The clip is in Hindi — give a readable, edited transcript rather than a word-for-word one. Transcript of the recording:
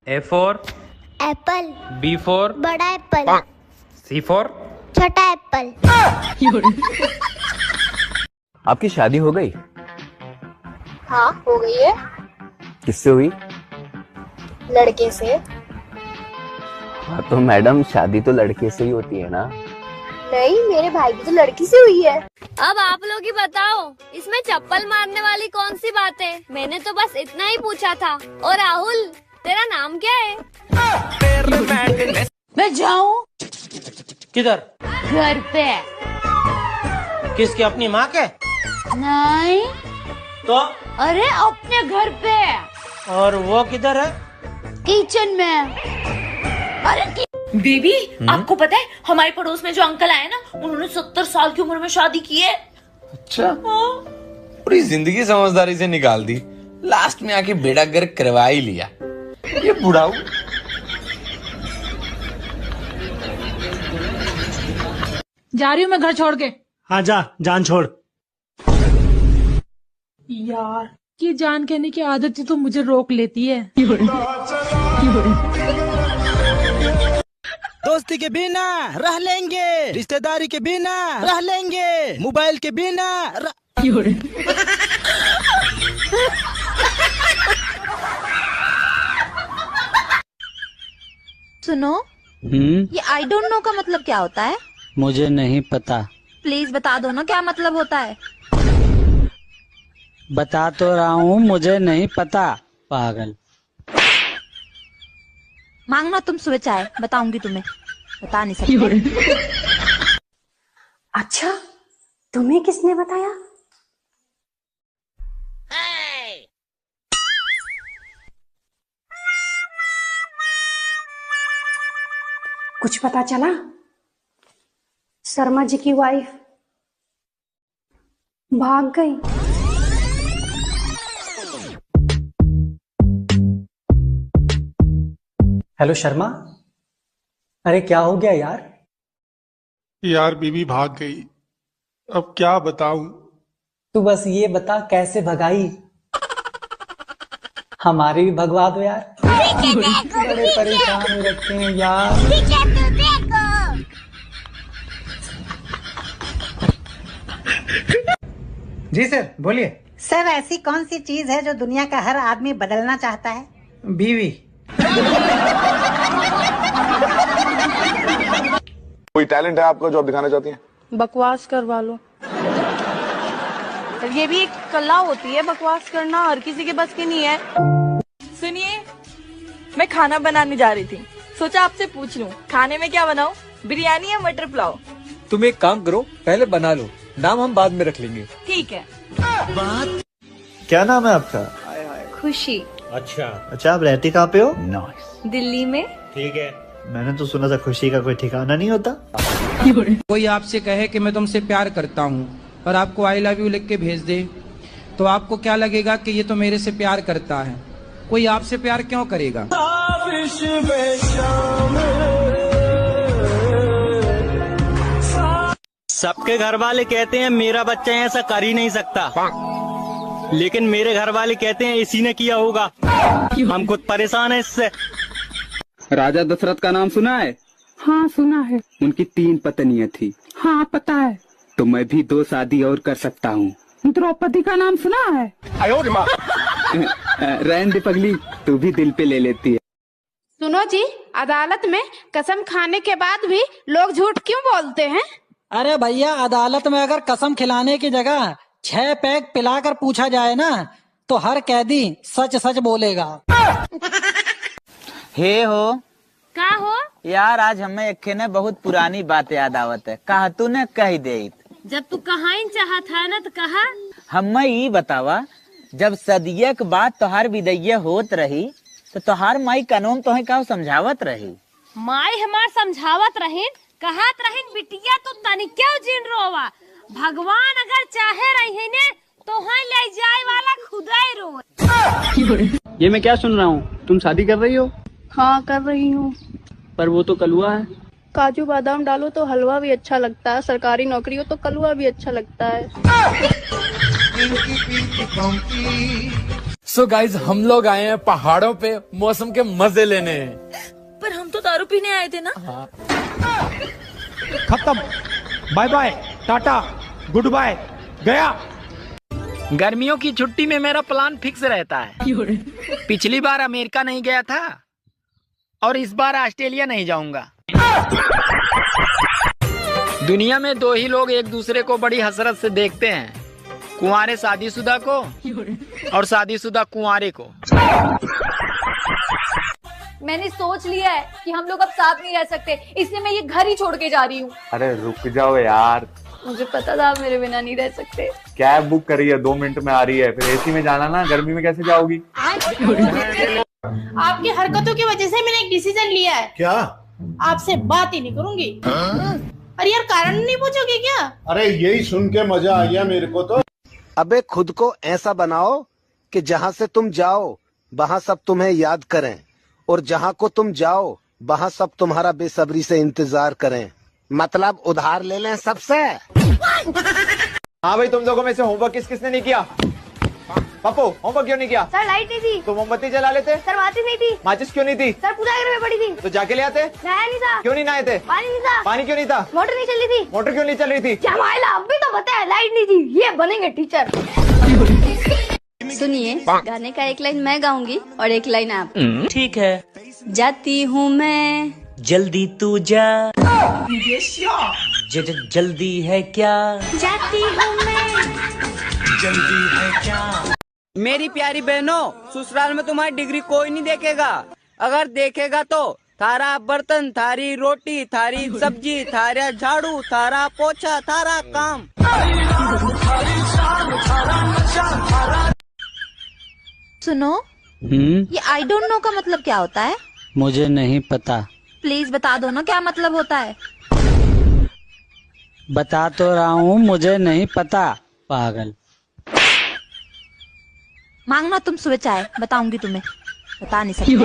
A for Apple, B for बड़ा एप्पल, C for छोटा एप्पल। आपकी शादी हो गई? हाँ हो गई है, किससे हुई? लड़के से। हाँ तो मैडम शादी तो लड़के से ही होती है ना। नहीं, मेरे भाई की तो लड़की से हुई है। अब आप लोग ही बताओ, इसमें चप्पल मारने वाली कौन सी बात है? मैंने तो बस इतना ही पूछा था। और राहुल, तेरा नाम क्या है? मैं जाऊं किधर? घर पे? किसके? अपनी माँ के? नहीं, तो अरे अपने घर पे, और वो किधर है? किचन में। अरे बेबी, आपको पता है हमारे पड़ोस में जो अंकल आए ना, उन्होंने 70 साल की उम्र में शादी की है। अच्छा, पूरी जिंदगी समझदारी से निकाल दी, लास्ट में आके बेड़ा गर्क करवा ही लिया। ये बुढ़ाऊ। जा रही हूँ मैं घर छोड़ के। हाँ जा, जान छोड़। यार, ये जान कहने की आदत ही तो मुझे रोक लेती है। दोस्ती के बिना रह लेंगे, रिश्तेदारी के बिना रह लेंगे, मोबाइल के बिना सुनो, ये आई डोंट नो का मतलब क्या होता है? मुझे नहीं पता। प्लीज बता दो ना, क्या मतलब होता है? बता तो रहा हूँ, मुझे नहीं पता, पागल। मांगना तुम सुबह चाय, बताऊंगी तुम्हें, बता नहीं सकती। अच्छा, तुम्हें किसने बताया? कुछ पता चला? शर्मा जी की वाइफ भाग गई। हेलो शर्मा, अरे क्या हो गया यार? यार बीवी भाग गई, अब क्या बताऊं? तू बस ये बता कैसे भगाई, हमारी भी भगवा दो यार। बड़े परेशान हो रखे हैं यार। जी सर, बोलिए। सर, ऐसी कौन सी चीज है जो दुनिया का हर आदमी बदलना चाहता है? बीवी। कोई टैलेंट है आपका जो आप दिखाना चाहती हैं? बकवास करवा लो। ये भी एक कला होती है, बकवास करना हर किसी के बस की नहीं है। सुनिए, मैं खाना बनाने जा रही थी, सोचा आपसे पूछ लूं, खाने में क्या बनाऊं? बिरयानी या मटर पुलाव? तुम एक काम करो, पहले बना लो, नाम हम बाद में रख लेंगे। ठीक है। क्या नाम है आपका? खुशी। अच्छा, आप रहती कहाँ पे हो? दिल्ली में। ठीक है। मैंने तो सुना था खुशी का कोई ठिकाना नहीं होता। कोई आपसे कहे कि मैं तुमसे प्यार करता हूँ और आपको आई लव यू लिख के भेज दे, तो आपको क्या लगेगा कि ये तो मेरे से प्यार करता है। कोई आपसे प्यार क्यों करेगा? सबके घर वाले कहते हैं मेरा बच्चा ऐसा कर ही नहीं सकता, लेकिन मेरे घर वाले कहते हैं इसी ने किया होगा। हम खुद परेशान है इससे। राजा दशरथ का नाम सुना है? हाँ सुना है। उनकी 3 पत्नियां थी। हाँ पता है। तो मैं भी 2 शादी और कर सकता हूँ। द्रौपदी का नाम सुना है? रहने दे पगली, तू भी दिल पे ले लेती है। सुनो जी, अदालत में कसम खाने के बाद भी लोग झूठ क्यों बोलते हैं? अरे भैया, अदालत में अगर कसम खिलाने की जगह 6 पैग पिलाकर पूछा जाए ना, तो हर कैदी सच सच बोलेगा। हे हो का हो? यार, आज हमें एक ने बहुत पुरानी बात याद आवत है, कहा तूने कही दे। जब तू कहाँ चाहत है ना, तो कहा हमें ये बतावा, जब सदिया के बाद तोहार विदैया होत रही, तो तोहार माई कानून तोहे का समझावत रही? माई हमार समझावत रहीन, कहत रहीन बिटिया तू तनिक्या जिन रोवा, भगवान अगर चाहे रही ने तो हाँ ले जाए वाला खुदा ही रो। ये मैं क्या सुन रहा हूँ, तुम शादी कर रही हो? हाँ कर रही हूँ। पर वो तो कलुआ है। काजू बादाम डालो तो हलवा भी अच्छा लगता है, सरकारी नौकरी हो तो कलवा भी अच्छा लगता है। सो गाइज हम लोग आए हैं पहाड़ों पे मौसम के मजे लेने। पर हम तो दारू पीने आए थे ना। खत्म, bye bye, tata, goodbye, गया। गर्मियों की छुट्टी में मेरा प्लान फिक्स रहता है। पिछली बार अमेरिका नहीं गया था और इस बार ऑस्ट्रेलिया नहीं जाऊंगा। दुनिया में दो ही लोग एक दूसरे को बड़ी हसरत से देखते हैं, कुंवारे शादीशुदा को और शादीशुदा कुंवारे को। मैंने सोच लिया है कि हम लोग अब साथ नहीं रह सकते, इसलिए मैं ये घर ही छोड़ के जा रही हूँ। अरे रुक जाओ यार, मुझे पता था आप मेरे बिना नहीं रह सकते। कैब बुक करी है, 2 मिनट में आ रही है, फिर एसी में जाना ना, गर्मी में कैसे जाओगी? आपकी हरकतों की वजह से मैंने एक डिसीजन लिया है। क्या? आपसे बात ही नहीं करूंगी। अरे यार कारण नहीं पूछोगे क्या? अरे यही सुन के मजा आ गया मेरे को तो। अबे खुद को ऐसा बनाओ कि जहाँ से तुम जाओ वहाँ सब तुम्हें याद करें, और जहाँ को तुम जाओ वहाँ सब तुम्हारा बेसब्री से इंतजार करें। मतलब उधार ले लें सबसे। हाँ भाई, तुम लोगों में से होमवर्क किसने नहीं किया? पप्पू, होमवर्क क्यों नहीं किया? सर लाइट नहीं थी। तो मोमबत्ती जला लेते। सर बाती नहीं थी। माचिस क्यों नहीं थी? सर पूजा घर में पड़ी थी। तो जाके ले आते। नहाया नहीं था। क्यों नहीं नहाए थे? पानी नहीं था। पानी क्यों नहीं था? मोटर नहीं चल रही थी। मोटर क्यों नहीं चल रही थी? क्या मायला, अब भी तो बताया लाइट नहीं थी। ये बनेंगे टीचर। सुनिए, गाने का एक लाइन मैं गाऊंगी और एक लाइन आप। ठीक है। जाती हूँ मैं, जल्दी तू जा। जल्दी है क्या? जाती हूँ मैं। जल्दी है क्या? मेरी प्यारी बहनों, ससुराल में तुम्हारी डिग्री कोई नहीं देखेगा। अगर देखेगा तो थारा बर्तन, थारी रोटी, थारी सब्जी, थारा झाड़ू, थारा पोछा, थारा काम। सुनो, ये आई डोंट नो का मतलब क्या होता है? मुझे नहीं पता। प्लीज बता दो ना क्या मतलब होता है। बता तो रहा हूँ, मुझे नहीं पता, पागल। मांगना तुम सुबह चाय, बताऊंगी तुम्हें, बता नहीं सकती।